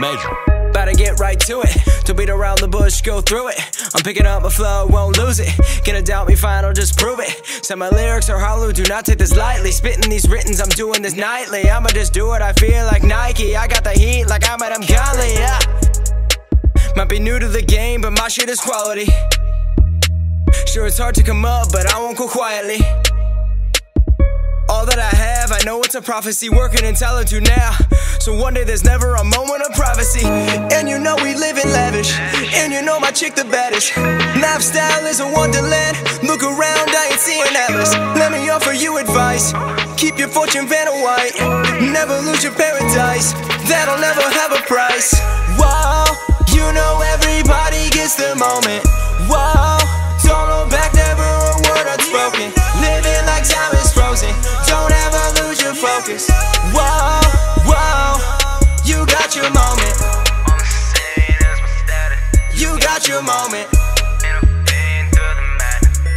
Major. About to get right to it. Don't beat around the bush, go through it. I'm picking up my flow, won't lose it. Gonna doubt me, fine, I'll just prove it. Said my lyrics are hollow, do not take this lightly. Spitting these writtens, I'm doing this nightly. I'ma just do what I feel like Nike. I got the heat like I'm at Golly, yeah. Might be new to the game, but my shit is quality. Sure, it's hard to come up, but I won't go quietly. All that I have, I know it's a prophecy. Working in solitude now, so one day there's never a moment of privacy. And you know we live in lavish, and you know my chick the baddest. Lifestyle is a wonderland, look around, I ain't seeing Atlas. Let me offer you advice, keep your fortune Vanna White. Never lose your paradise, that'll never have a price. Wow, you know everybody gets the moment. Wow, don't look back, never a word unspoken. Living like time is frozen, don't ever lose your focus. Wow, wow, you got your moment. You got your moment.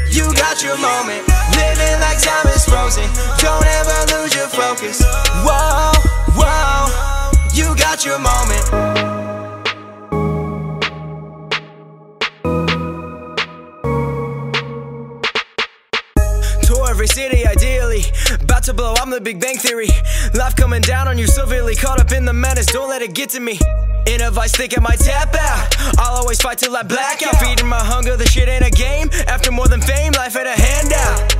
You got your moment. Living like time is frozen, don't ever lose your focus. Wow, wow, you got your moment. Every city, ideally, about to blow, I'm the Big Bang Theory. Life coming down on you severely, caught up in the madness, don't let it get to me. In a vice, think I might tap out. I'll always fight till I black out. Feeding my hunger, the shit ain't a game. After more than fame, life ain't a handout.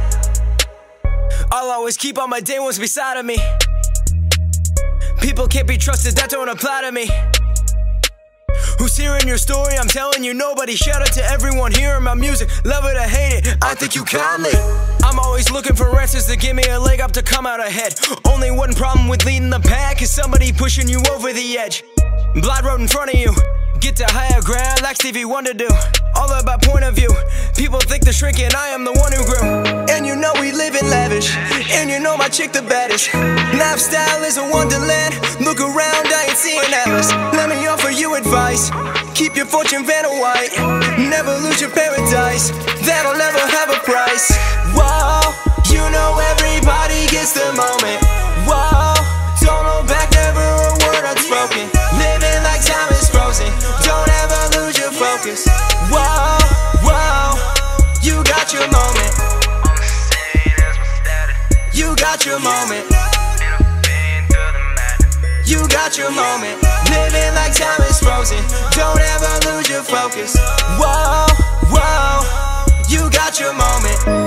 I'll always keep all my day ones beside of me. People can't be trusted, that don't apply to me. Who's hearing your story? I'm telling you nobody. Shout out to everyone hearing my music, love it or hate it, I think you kindly. I'm always looking for answers to give me a leg up to come out ahead. Only one problem with leading the pack is somebody pushing you over the edge. Blood road in front of you, get to higher ground like Stevie Wonder do. All about point of view, people think they're shrinking, I am the one who grew. And you know we live in lavish, and you know my chick the baddest. Lifestyle is a wonderland, look around, I ain't seeing Atlas. Let me offer you advice, keep your fortune Vanna White. Never lose your paradise, that'll never have a price. Wow, you know everybody gets the moment. Wow, don't look back, never a word unspoken. Living like time is frozen, don't ever lose your focus. Wow, wow, you got your moment. You got your moment. You got your moment. Living like time is frozen, don't ever lose your focus. Wow, wow, you got your moment.